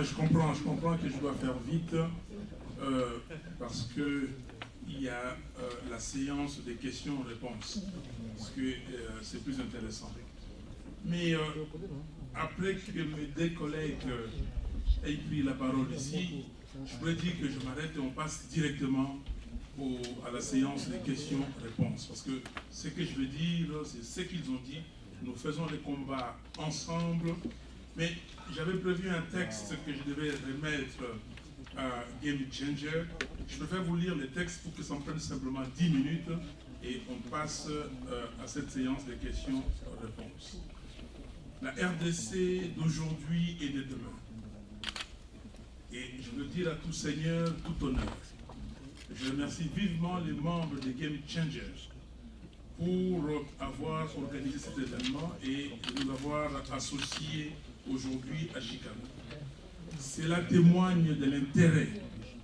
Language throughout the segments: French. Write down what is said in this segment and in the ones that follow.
je comprends que je dois faire vite parce que il y a la séance des questions-réponses, parce que c'est plus intéressant. Mais après que mes deux collègues aient pris la parole ici, je pourrais dire que je m'arrête et on passe directement à la séance des questions-réponses. Parce que ce que je veux dire, c'est ce qu'ils ont dit. Nous faisons les combats ensemble. Mais j'avais prévu un texte que je devais remettre à Game Changer. Je préfère vous lire les textes pour que ça me prenne simplement 10 minutes et on passe à cette séance des questions-réponses. La RDC d'aujourd'hui et de demain. Et je veux dire à tout seigneur, tout honneur. Je remercie vivement les membres des Game Changers pour avoir organisé cet événement et de nous avoir associés aujourd'hui à Chicago. Cela témoigne de l'intérêt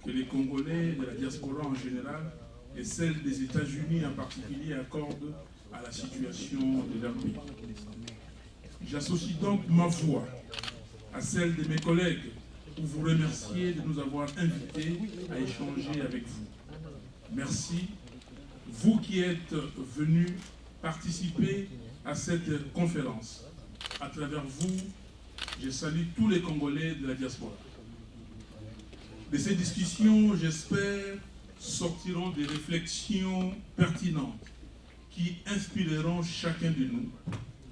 que les Congolais de la diaspora en général et celle des États-Unis en particulier accordent à la situation de leur pays. J'associe donc ma voix à celle de mes collègues pour vous remercier de nous avoir invités à échanger avec vous. Merci, vous qui êtes venus participer à cette conférence. À travers vous, je salue tous les Congolais de la diaspora. De ces discussions, j'espère, sortiront des réflexions pertinentes qui inspireront chacun de nous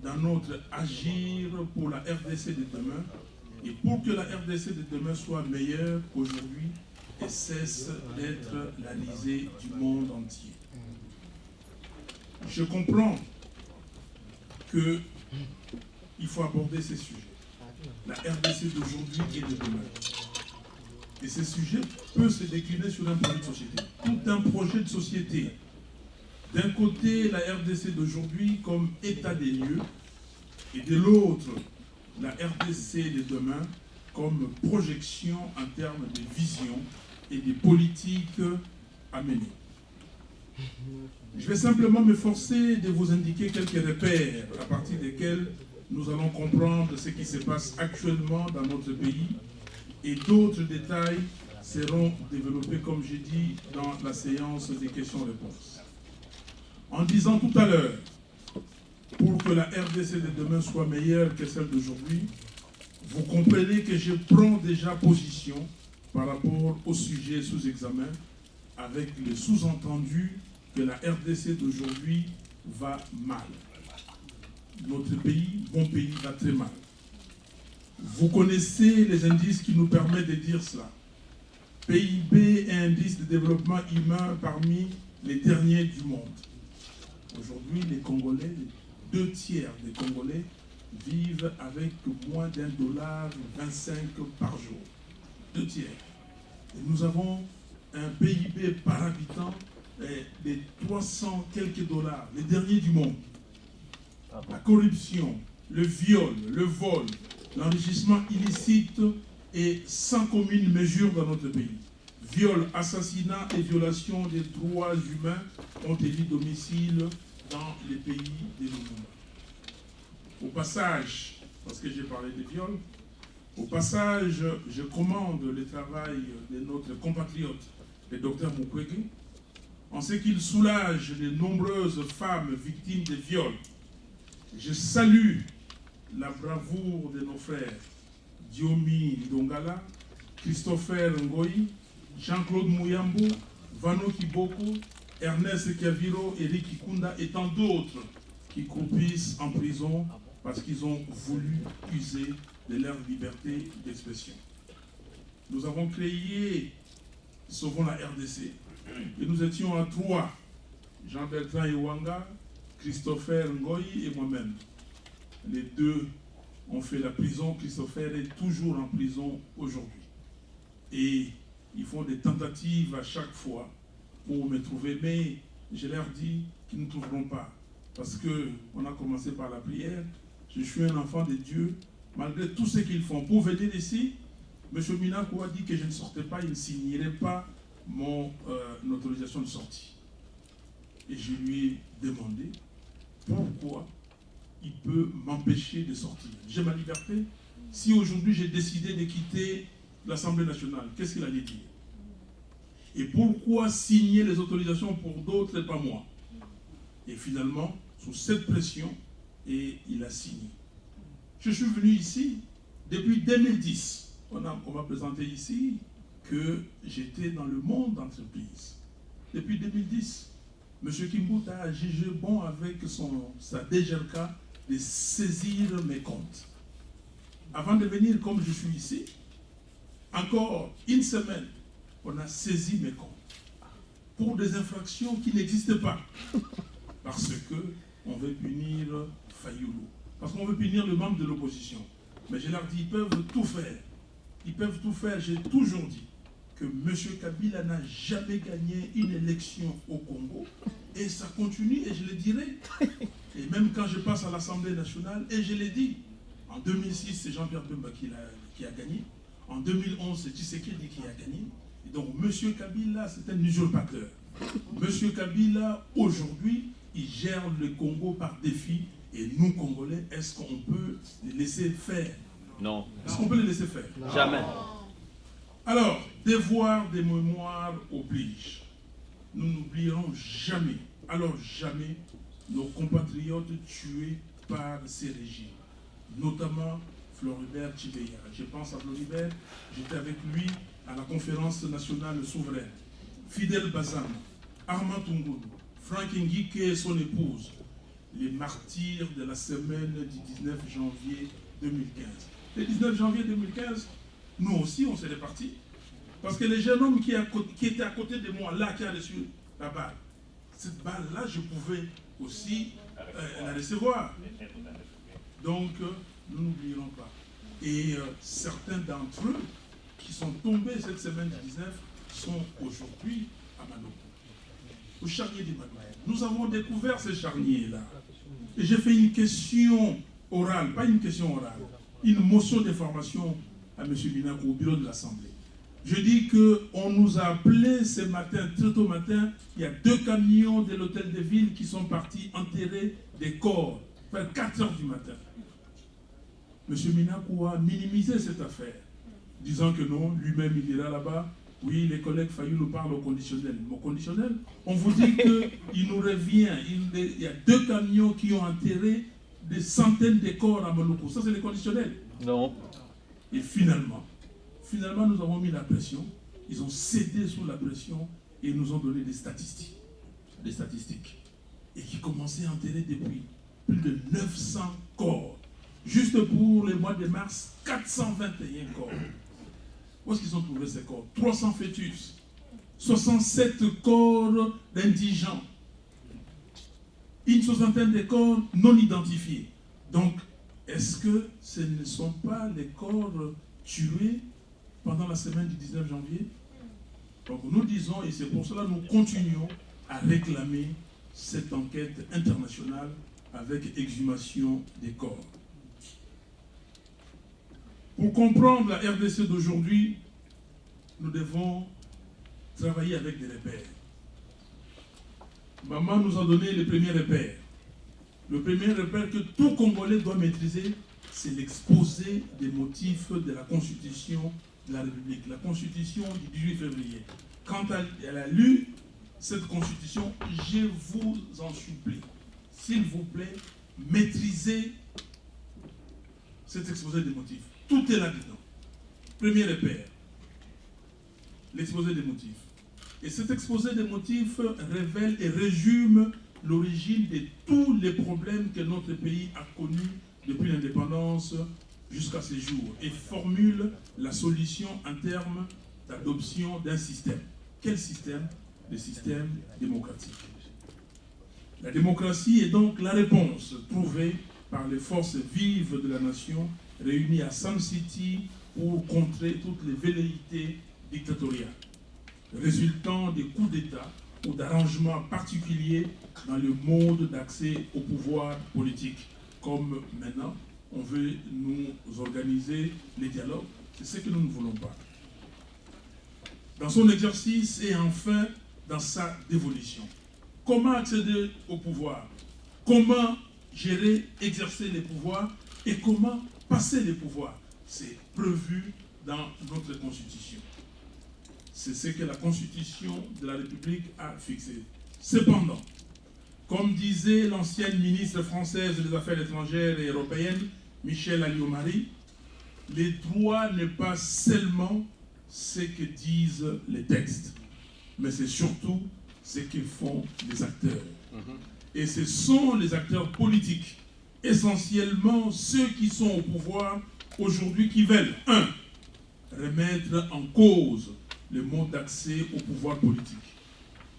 dans notre agir pour la RDC de demain et pour que la RDC de demain soit meilleure qu'aujourd'hui et cesse d'être la risée du monde entier. Je comprends qu'il faut aborder ces sujets, la RDC d'aujourd'hui et de demain. Et ces sujets peuvent se décliner sur un projet de société. Tout un projet de société. D'un côté, la RDC d'aujourd'hui comme état des lieux, et de l'autre, la RDC de demain comme projection en termes de vision et de politiques à mener. Je vais simplement m'efforcer de vous indiquer quelques repères à partir desquels nous allons comprendre ce qui se passe actuellement dans notre pays et d'autres détails seront développés, comme j'ai dit, dans la séance des questions-réponses. En disant tout à l'heure, pour que la RDC de demain soit meilleure que celle d'aujourd'hui, vous comprenez que je prends déjà position par rapport au sujet sous examen avec le sous-entendu que la RDC d'aujourd'hui va mal. Notre pays, mon pays, va très mal. Vous connaissez les indices qui nous permettent de dire cela. PIB et indice de développement humain parmi les derniers du monde. Aujourd'hui, les Congolais, les 2 tiers des Congolais vivent avec moins d'$1,25 par jour. 2 tiers. Et nous avons un PIB par habitant de 300 quelques dollars, les derniers du monde. La corruption, le viol, le vol, l'enrichissement illicite est sans commune mesure dans notre pays. Viol, assassinat et violation des droits humains ont élu domicile dans les pays de Lumumba. Au passage, parce que j'ai parlé de viol, au passage, je commande le travail de notre compatriote, le docteur Mukwege, en ce qu'il soulage les nombreuses femmes victimes de viols. Je salue la bravoure de nos frères Diomi Ndongala, Christopher Ngoyi, Jean-Claude Mouyambo, Vano Kiboko, Ernest Kiaviro, Eric Kikunda et tant d'autres qui croupissent en prison parce qu'ils ont voulu user de leur liberté d'expression. Nous avons créé Sauvons la RDC et nous étions à 3, Jean-Bertrand Iwanga, Christopher Ngoyi et moi-même. Les 2 ont fait la prison. Christopher est toujours en prison aujourd'hui. Et ils font des tentatives à chaque fois pour me trouver. Mais je leur dis qu'ils ne trouveront pas. Parce qu'on a commencé par la prière. Je suis un enfant de Dieu. Malgré tout ce qu'ils font. Pour venir ici, M. Minakou a dit que je ne sortais pas, il ne signerait pas mon autorisation de sortie. Et je lui ai demandé pourquoi il peut m'empêcher de sortir. J'ai ma liberté. Si aujourd'hui j'ai décidé de quitter l'Assemblée nationale, qu'est-ce qu'il allait dire? Et pourquoi signer les autorisations pour d'autres et pas moi? Et finalement, sous cette pression, et il a signé. Je suis venu ici depuis 2010. On m'a présenté ici que j'étais dans le monde d'entreprise. Depuis 2010, M. Kimbuta a jugé bon avec sa DGRK de saisir mes comptes. Avant de venir comme je suis ici, encore une semaine, on a saisi mes comptes pour des infractions qui n'existent pas. Parce qu'on veut punir Fayoulou. Parce qu'on veut punir le membre de l'opposition. Mais je leur dis, ils peuvent tout faire. Ils peuvent tout faire. J'ai toujours dit que M. Kabila n'a jamais gagné une élection au Congo. Et ça continue, et je le dirai. Et même quand je passe à l'Assemblée nationale, et je l'ai dit, en 2006, c'est Jean-Pierre Bemba qui a gagné. En 2011, c'est Tshisekedi qui a gagné. Et donc, M. Kabila, c'est un usurpateur. M. Kabila, aujourd'hui, il gère le Congo par défi. Et nous, Congolais, est-ce qu'on peut les laisser faire? Non. Est-ce qu'on peut les laisser faire? Jamais. Alors, devoir de mémoire oblige. Nous n'oublierons jamais, alors jamais, nos compatriotes tués par ces régimes, notamment Floribert Chebeya. Je pense à Floribert, j'étais avec lui à la conférence nationale souveraine. Fidel Bazam, Armand Tungoulou, Frank Nguike et son épouse, les martyrs de la semaine du 19 janvier 2015. Le 19 janvier 2015, nous aussi, on s'est répartis. Parce que le jeune homme qui était à côté de moi, là, qui a reçu la balle, cette balle-là, je pouvais aussi la recevoir. Donc, nous n'oublierons pas. Et certains d'entre eux qui sont tombés cette semaine du 19 sont aujourd'hui à Manoko, au charnier d'Emmanuel. Nous avons découvert ces charniers-là. Et j'ai fait une question orale, pas une question orale, une motion d'information à M. Minakou au bureau de l'Assemblée. Je dis qu'on nous a appelés ce matin, très tôt matin, il y a 2 camions de l'hôtel de ville qui sont partis enterrer des corps, vers 4 heures du matin. M. Minakou a minimisé cette affaire, disant que non, lui-même il ira là-bas. Oui, les collègues Fayou nous parlent au conditionnel. Au conditionnel, on vous dit qu'il nous revient. Il y a 2 camions qui ont enterré des centaines de corps à Monoko. Ça, c'est le conditionnel. Non. Et finalement, nous avons mis la pression. Ils ont cédé sous la pression et nous ont donné des statistiques. Et qui commençaient à enterrer depuis plus de 900 corps. Juste pour le mois de mars, 421 corps. Où est-ce qu'ils ont trouvé ces corps? 300 fœtus, 67 corps d'indigents, une soixantaine de corps non identifiés. Donc, est-ce que ce ne sont pas les corps tués pendant la semaine du 19 janvier? Donc nous disons, et c'est pour cela que nous continuons à réclamer cette enquête internationale avec exhumation des corps. Pour comprendre la RDC d'aujourd'hui, nous devons travailler avec des repères. Maman nous a donné les premiers repères. Le premier repère que tout Congolais doit maîtriser, c'est l'exposé des motifs de la Constitution de la République, la Constitution du 18 février. Quand elle a lu cette Constitution, je vous en supplie, s'il vous plaît, maîtrisez cet exposé des motifs. Tout est là-dedans. Premier repère, l'exposé des motifs. Et cet exposé des motifs révèle et résume l'origine de tous les problèmes que notre pays a connus depuis l'indépendance jusqu'à ce jour et formule la solution en termes d'adoption d'un système. Quel système? Le système démocratique. La démocratie est donc la réponse trouvée par les forces vives de la nation réunies à Sun City pour contrer toutes les velléités dictatoriales, résultant des coups d'État ou d'arrangements particuliers dans le mode d'accès au pouvoir politique. Comme maintenant, on veut nous organiser les dialogues, c'est ce que nous ne voulons pas. Dans son exercice et enfin dans sa dévolution. Comment accéder au pouvoir? Comment gérer, exercer les pouvoirs et comment passer les pouvoirs? C'est prévu dans notre Constitution. C'est ce que la Constitution de la République a fixé. Cependant, comme disait l'ancienne ministre française des Affaires étrangères et européennes, Michèle Alliot-Marie, les droits n'est pas seulement ce que disent les textes, mais c'est surtout ce que font les acteurs. Et ce sont les acteurs politiques, essentiellement ceux qui sont au pouvoir aujourd'hui, qui veulent, 1. Remettre en cause le mode d'accès au pouvoir politique.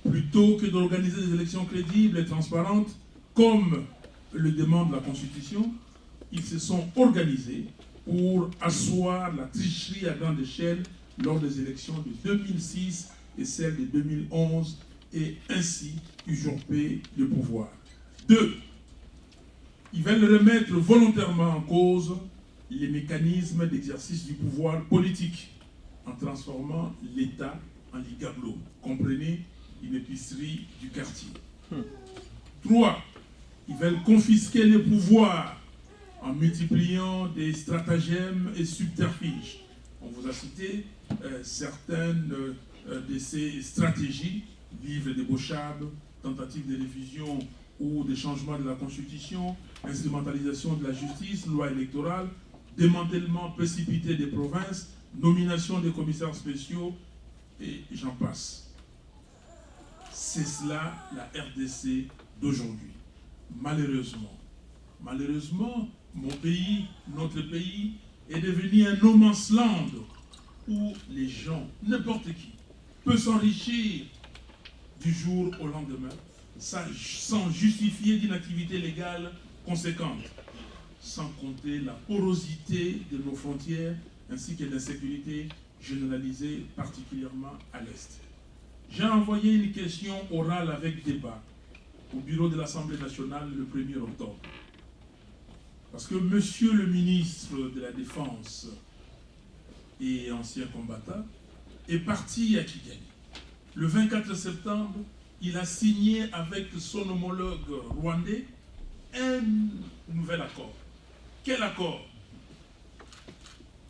Plutôt que d'organiser des élections crédibles et transparentes, comme le demande la Constitution, ils se sont organisés pour asseoir la tricherie à grande échelle lors des élections de 2006 et celles de 2011 et ainsi usurper le pouvoir. 2. Ils veulent remettre volontairement en cause les mécanismes d'exercice du pouvoir politique en transformant l'État en ligablo. Comprenez, une épicerie du quartier. 3. Ils veulent confisquer le pouvoir en multipliant des stratagèmes et subterfuges. On vous a cité certaines de ces stratégies, livres débauchables, tentatives de révision ou de changement de la Constitution, instrumentalisation de la justice, loi électorale, démantèlement précipité des provinces, nomination des commissaires spéciaux, et j'en passe. C'est cela la RDC d'aujourd'hui. Malheureusement, mon pays, notre pays, est devenu un no man's land où les gens, n'importe qui, peut s'enrichir du jour au lendemain sans justifier d'une activité légale conséquente, sans compter la porosité de nos frontières ainsi que l'insécurité généralisée, particulièrement à l'Est. J'ai envoyé une question orale avec débat au bureau de l'Assemblée nationale le 1er octobre. Parce que monsieur le ministre de la Défense et ancien combattant est parti à Kigali. Le 24 septembre, il a signé avec son homologue rwandais un nouvel accord. Quel accord?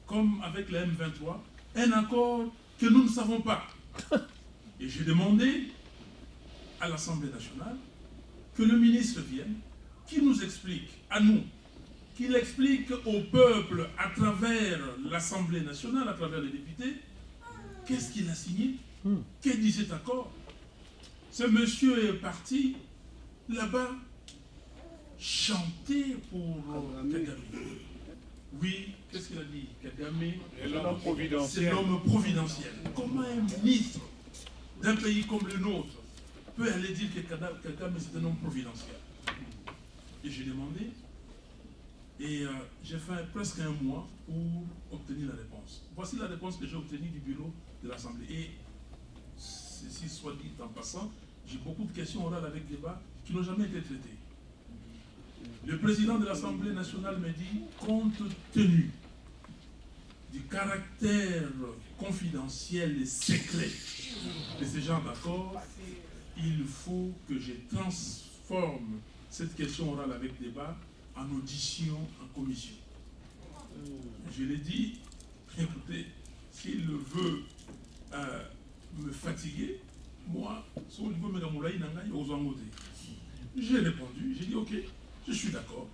Comme avec la M23, un accord que nous ne savons pas. Et j'ai demandé à l'Assemblée nationale que le ministre vienne, qu'il nous explique, à nous, qu'il explique au peuple à travers l'Assemblée nationale, à travers les députés, qu'est-ce qu'il a signé, que dit cet accord. Ce monsieur est parti là-bas chanter pour Kagame. Oui, qu'est-ce qu'il a dit? Kagame, c'est l'homme providentiel. Comment un ministre d'un pays comme le nôtre peut aller dire que Kagame c'est un homme providentiel? Et j'ai demandé, et j'ai fait presque un mois pour obtenir la réponse. Voici la réponse que j'ai obtenue du bureau de l'Assemblée. Et ceci soit dit en passant, j'ai beaucoup de questions orales avec débat qui n'ont jamais été traitées. Le président de l'Assemblée nationale me dit, compte tenu du caractère confidentiel et secret de ce genre d'accord, il faut que je transforme cette question orale avec débat en audition en commission. Je l'ai dit, écoutez, s'il veut me fatiguer, moi, j'ai répondu, j'ai dit ok, je suis d'accord,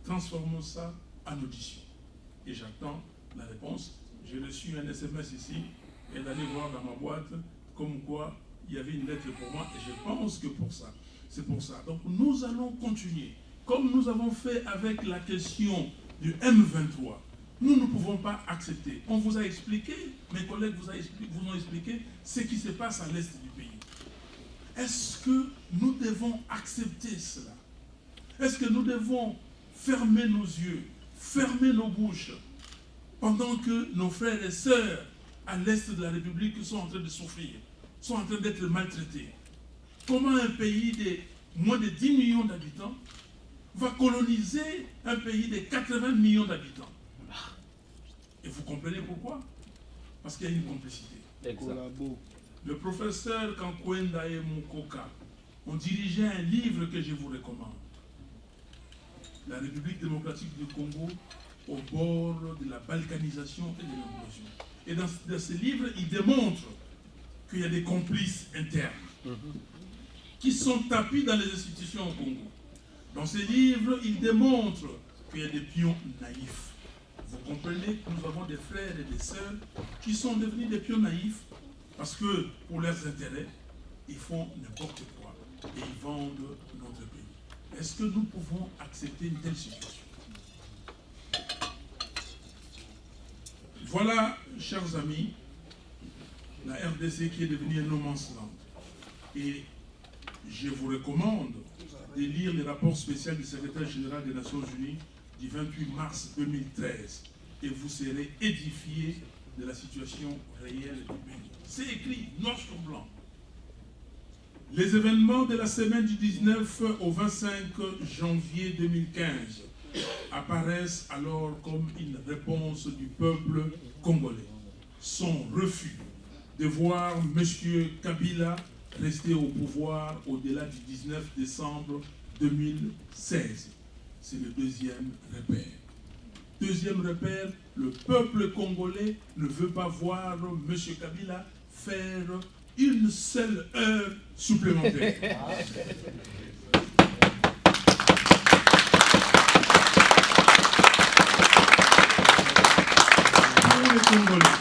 transformons ça en audition. Et j'attends la réponse. J'ai reçu un SMS ici et d'aller voir dans ma boîte comme quoi il y avait une lettre pour moi et je pense que c'est pour ça. Donc nous allons continuer. Comme nous avons fait avec la question du M23, nous ne pouvons pas accepter. On vous a expliqué, mes collègues vous ont expliqué ce qui se passe à l'est du pays. Est-ce que nous devons accepter cela? Est-ce que nous devons fermer nos yeux, fermer nos bouches, pendant que nos frères et sœurs à l'est de la République sont en train de souffrir, sont en train d'être maltraités? Comment un pays de moins de 10 millions d'habitants va coloniser un pays de 80 millions d'habitants? Et vous comprenez pourquoi? Parce qu'il y a une complicité. Exact. Le professeur Kankwenda et Mukoka ont dirigé un livre que je vous recommande. La République démocratique du Congo au bord de la balkanisation et de l'évolution. Et dans ce livre, il démontre qu'il y a des complices internes qui sont tapis dans les institutions au Congo. Dans ce livre, il démontre qu'il y a des pions naïfs. Vous comprenez que nous avons des frères et des sœurs qui sont devenus des pions naïfs parce que pour leurs intérêts, ils font n'importe quoi et ils vendent notre pays. Est-ce que nous pouvons accepter une telle situation? Voilà, chers amis, la RDC qui est devenue un no man's land. Et je vous recommande de lire le rapport spécial du secrétaire général des Nations Unies du 28 mars 2013 et vous serez édifiés de la situation réelle du pays. C'est écrit noir sur blanc. Les événements de la semaine du 19 au 25 janvier 2015 apparaissent alors comme une réponse du peuple congolais. Son refus de voir M. Kabila rester au pouvoir au-delà du 19 décembre 2016. C'est le deuxième repère. Deuxième repère, le peuple congolais ne veut pas voir M. Kabila faire une seule heure supplémentaire. Pour les Congolais,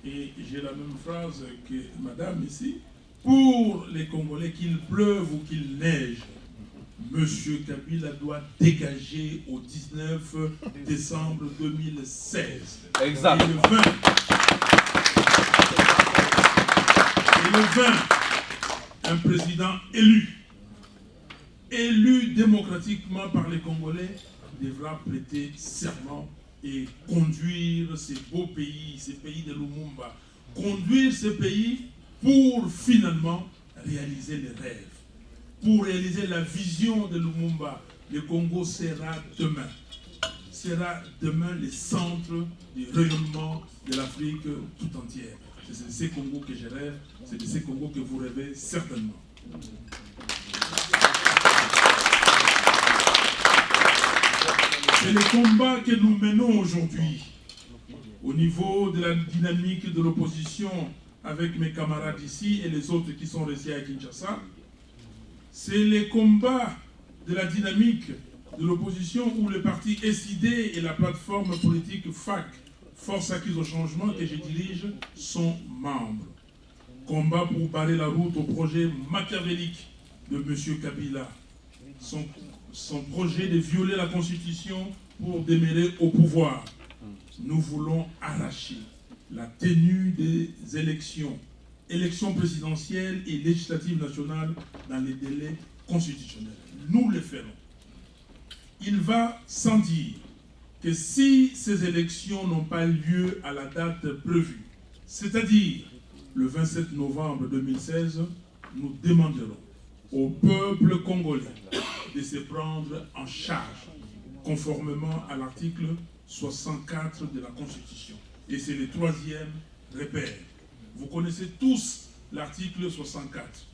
et j'ai la même phrase que madame ici, pour les Congolais, qu'il pleuve ou qu'il neige, M. Kabila doit dégager au 19 décembre 2016. Exact. Et le 20, un président élu démocratiquement par les Congolais, devra prêter serment et conduire ces beaux pays, ces pays de Lumumba, conduire ces pays pour finalement réaliser les rêves. Pour réaliser la vision de Lumumba, le Congo sera demain le centre du rayonnement de l'Afrique tout entière. C'est de ces Congos que je rêve, c'est de ces Congos que vous rêvez certainement. C'est le combat que nous menons aujourd'hui au niveau de la dynamique de l'opposition avec mes camarades ici et les autres qui sont restés à Kinshasa. C'est le combat de la dynamique de l'opposition où le parti SID et la plateforme politique FAC, Force Acquise au Changement, que je dirige, sont membres. Combat pour barrer la route au projet machiavélique de M. Kabila. Son projet de violer la Constitution pour demeurer au pouvoir. Nous voulons arracher la tenue des élections présidentielles et législatives nationales dans les délais constitutionnels. Nous le ferons. Il va sans dire que si ces élections n'ont pas lieu à la date prévue, c'est-à-dire le 27 novembre 2016, nous demanderons au peuple congolais de se prendre en charge, conformément à l'article 64 de la Constitution. Et c'est le troisième repère. Vous connaissez tous l'article 64.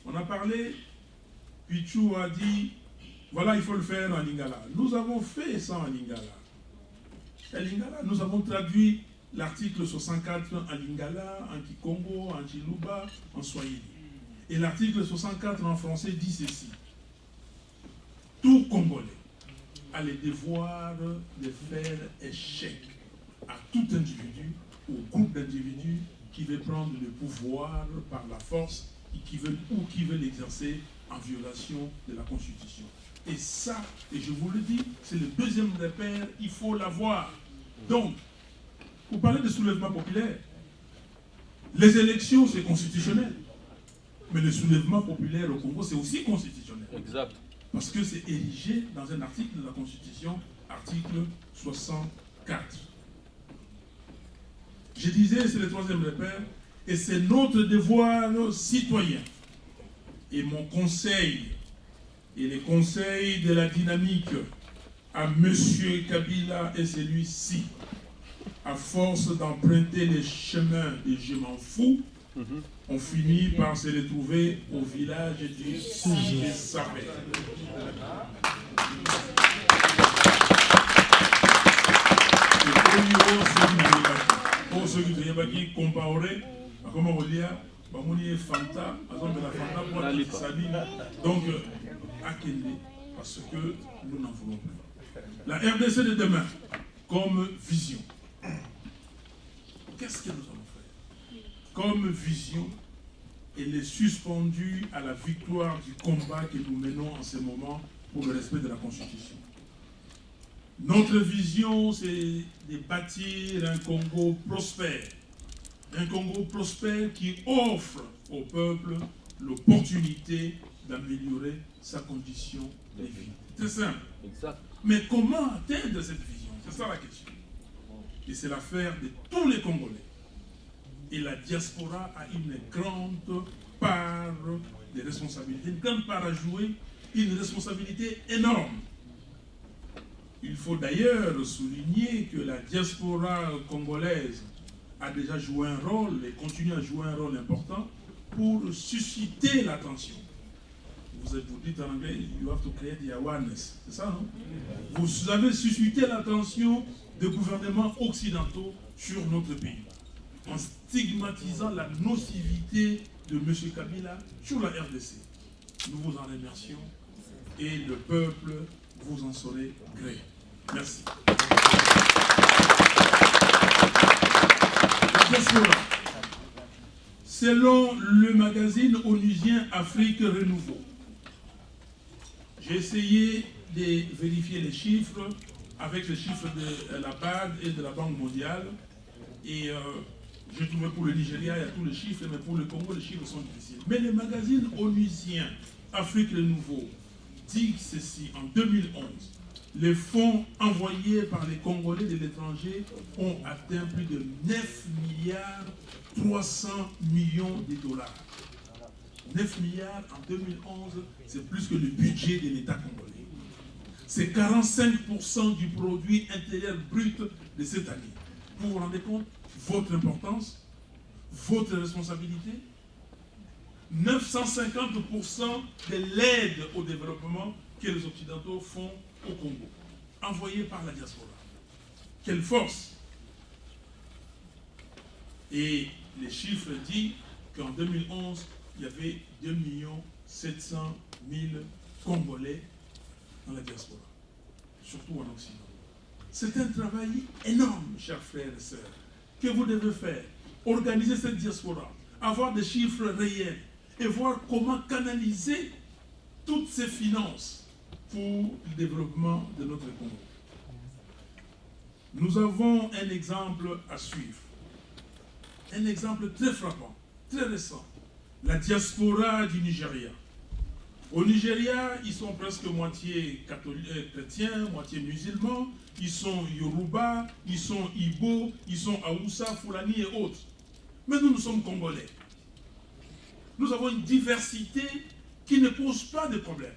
On a parlé, Pichou a dit, voilà, il faut le faire en lingala. Nous avons fait ça en lingala. En lingala, nous avons traduit l'article 64 en lingala, en kikongo, en chiluba, en swahili. Et l'article 64 en français dit ceci. Tout Congolais a le devoir de faire échec à tout individu ou groupe d'individus qui veut prendre le pouvoir par la force et qui veut l'exercer en violation de la Constitution. Et ça, et je vous le dis, c'est le deuxième repère, il faut l'avoir. Donc, vous parlez de soulèvement populaire. Les élections, c'est constitutionnel. Mais le soulèvement populaire au Congo, c'est aussi constitutionnel. Exact. Parce que c'est érigé dans un article de la Constitution, article 64. Je disais, c'est le troisième repère, et c'est notre devoir citoyen. Et mon conseil, et les conseils de la dynamique à M. Kabila est celui-ci. À force d'emprunter les chemins de je m'en fous, on finit par se retrouver au village du Sapé. ceux qui sont comparés, comment on dit, Fanta, donc, Akende, parce que nous n'en voulons plus. La RDC de demain, comme vision. Qu'est-ce que nous allons faire? Comme vision, elle est suspendue à la victoire du combat que nous menons en ce moment pour le respect de la Constitution. Notre vision, c'est de bâtir un Congo prospère. Un Congo prospère qui offre au peuple l'opportunité d'améliorer sa condition de vie. C'est simple. Exact. Mais comment atteindre cette vision? C'est ça la question. Et c'est l'affaire de tous les Congolais. Et la diaspora a une grande part de responsabilité, une grande part à jouer, une responsabilité énorme. Il faut d'ailleurs souligner que la diaspora congolaise a déjà joué un rôle et continue à jouer un rôle important pour susciter l'attention. Vous dites en anglais, you have to create the awareness. C'est ça, non? Vous avez suscité l'attention des gouvernements occidentaux sur notre pays, en stigmatisant la nocivité de M. Kabila sur la RDC. Nous vous en remercions et le peuple vous en saurez gré. Merci. Selon le magazine onusien Afrique Renouveau, j'ai essayé de vérifier les chiffres avec les chiffres de la BAD et de la Banque mondiale. Et j'ai trouvé pour le Nigeria, il y a tous les chiffres, mais pour le Congo, les chiffres sont difficiles. Mais le magazine onusien Afrique Renouveau dit ceci: en 2011, les fonds envoyés par les Congolais de l'étranger ont atteint plus de 9 milliards 300 millions de dollars. 9 milliards en 2011, c'est plus que le budget de l'État congolais. C'est 45% du produit intérieur brut de cette année. Vous vous rendez compte votre importance, votre responsabilité? 950% de l'aide au développement que les Occidentaux font au Congo, envoyée par la diaspora. Quelle force! Et les chiffres disent qu'en 2011, il y avait 2 700 000 Congolais dans la diaspora, surtout en Occident. C'est un travail énorme, chers frères et sœurs, que vous devez faire. Organiser cette diaspora, avoir des chiffres réels et voir comment canaliser toutes ces finances pour le développement de notre Congo. Nous avons un exemple à suivre. Un exemple très frappant, très récent. La diaspora du Nigeria. Au Nigeria, ils sont presque moitié chrétiens, moitié musulmans. Ils sont Yoruba, ils sont Igbo, ils sont Haoussa, Fulani et autres. Mais nous sommes Congolais. Nous avons une diversité qui ne pose pas de problème.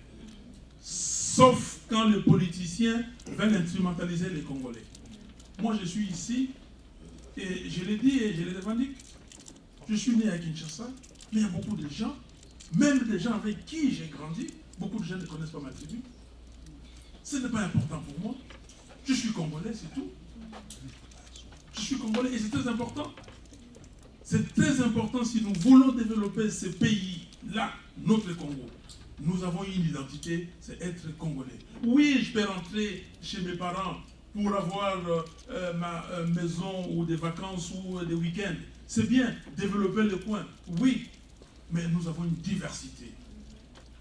Sauf quand les politiciens veulent instrumentaliser les Congolais. Moi, je suis ici, et je l'ai dit et je le revendique. Je suis né à Kinshasa, mais il y a beaucoup de gens, même des gens avec qui j'ai grandi, beaucoup de gens ne connaissent pas ma tribu. Ce n'est pas important pour moi. Je suis Congolais, c'est tout. Je suis Congolais et c'est très important. C'est très important si nous voulons développer ce pays-là, notre Congo. Nous avons une identité, c'est être Congolais. Oui, je peux rentrer chez mes parents pour avoir ma maison ou des vacances ou des week-ends. C'est bien, développer le coin, oui, mais nous avons une diversité.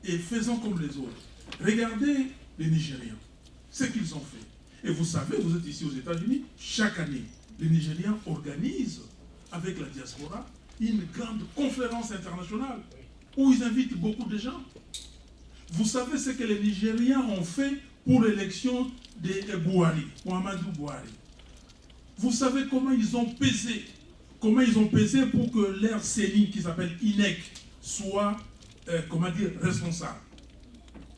Et faisons comme les autres. Regardez les Nigériens, ce qu'ils ont fait. Et vous savez, vous êtes ici aux États-Unis, chaque année, les Nigériens organisent avec la diaspora une grande conférence internationale où ils invitent beaucoup de gens. Vous savez ce que les Nigériens ont fait pour l'élection de Buhari, Muhammadu Buhari. Vous savez comment ils ont pesé pour que leur CENI, qui s'appelle INEC, soit, responsable.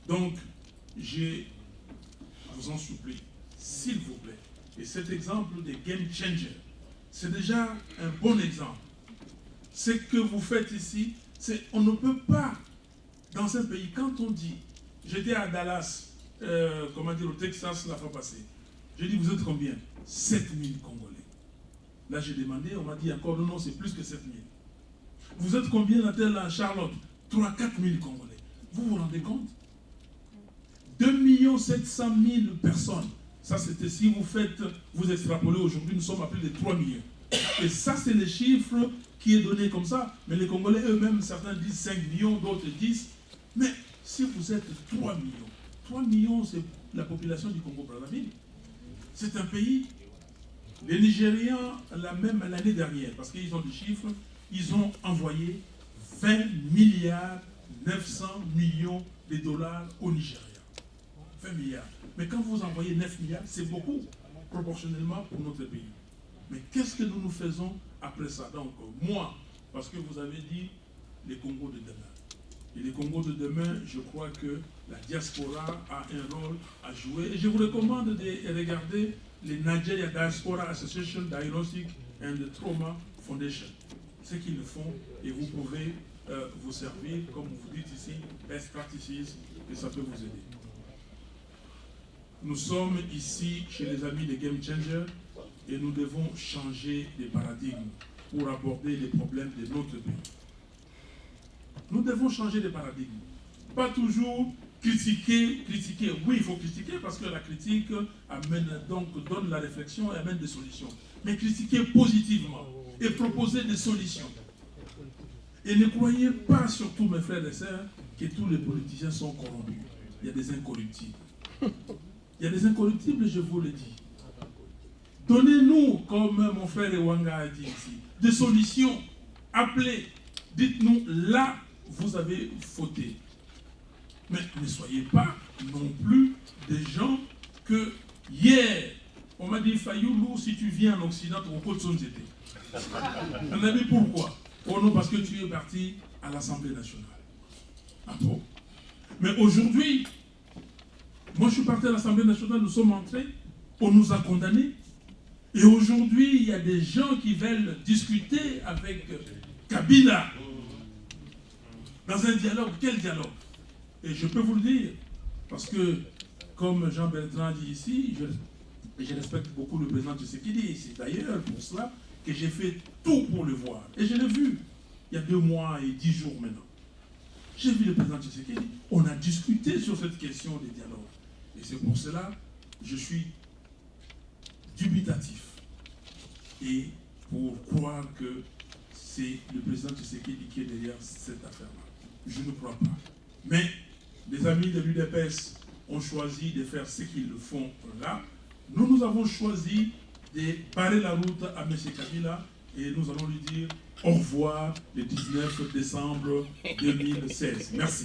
Donc, je vous en supplie, s'il vous plaît, et cet exemple de game changer, c'est déjà un bon exemple. Ce que vous faites ici, c'est on ne peut pas, dans un pays, quand on dit, j'étais à Dallas, au Texas la fois passée, j'ai dit, vous êtes combien? 7 000 Congolais. Là, j'ai demandé, on m'a dit encore, non, c'est plus que 7 000. Vous êtes combien là-dedans à Charlotte? 3 000 à 4 000 Congolais. Vous vous rendez compte? 2 700 000 personnes. Ça, c'était si vous faites, vous extrapolez aujourd'hui, nous sommes à plus de 3 millions. Et ça, c'est les chiffres qui est donné comme ça. Mais les Congolais eux-mêmes, certains disent 5 millions, d'autres disent. Mais si vous êtes 3 millions, c'est la population du Congo-Brazzaville. C'est un pays. Les Nigériens, même l'année dernière, parce qu'ils ont des chiffres, ils ont envoyé 20 milliards 900 millions de dollars au Nigeria. 20 milliards. Mais quand vous envoyez 9 milliards, c'est beaucoup, proportionnellement pour notre pays. Mais qu'est-ce que nous faisons après ça? Donc, moi, parce que vous avez dit les Congos de demain. Et les Congos de demain, je crois que la diaspora a un rôle à jouer. Et je vous recommande de regarder les Nigeria Diaspora Association Diagnostic and Trauma Foundation. Ce qu'ils font, et vous pouvez vous servir, comme vous dites ici, best practices, et ça peut vous aider. Nous sommes ici chez les amis des Game Changers et nous devons changer les paradigmes pour aborder les problèmes de notre pays. Nous devons changer les paradigmes. Pas toujours critiquer. Oui, il faut critiquer parce que la critique amène, donne la réflexion et amène des solutions. Mais critiquer positivement et proposer des solutions. Et ne croyez pas, surtout mes frères et sœurs, que tous les politiciens sont corrompus. Il y a des incorruptibles. Il y a des incorruptibles, je vous le dis. Donnez-nous, comme mon frère Ewanga a dit ici, des solutions. Appelez, dites-nous, là, vous avez fauté. Mais ne soyez pas non plus des gens que hier, on m'a dit, Fayoulou, si tu viens en Occident, tu rencontres son été. On a dit pourquoi? Oh non, parce que tu es parti à l'Assemblée nationale. Ah bon? Mais aujourd'hui, moi je suis parti à l'Assemblée nationale, nous sommes entrés, on nous a condamnés. Et aujourd'hui, il y a des gens qui veulent discuter avec Kabila dans un dialogue. Quel dialogue? Et je peux vous le dire, parce que, comme Jean-Bertrand dit ici, je respecte beaucoup le président Tshisekedi, et c'est d'ailleurs pour cela que j'ai fait tout pour le voir. Et je l'ai vu, il y a 2 mois et 10 jours maintenant. J'ai vu le président Tshisekedi, on a discuté sur cette question des dialogues. Et c'est pour cela que je suis dubitatif. Et pour croire que c'est le président Tshisekedi qui est derrière cette affaire-là. Je ne crois pas. Mais les amis de l'UDPS ont choisi de faire ce qu'ils le font là. Nous avons choisi de barrer la route à M. Kabila et nous allons lui dire au revoir le 19 décembre 2016. Merci.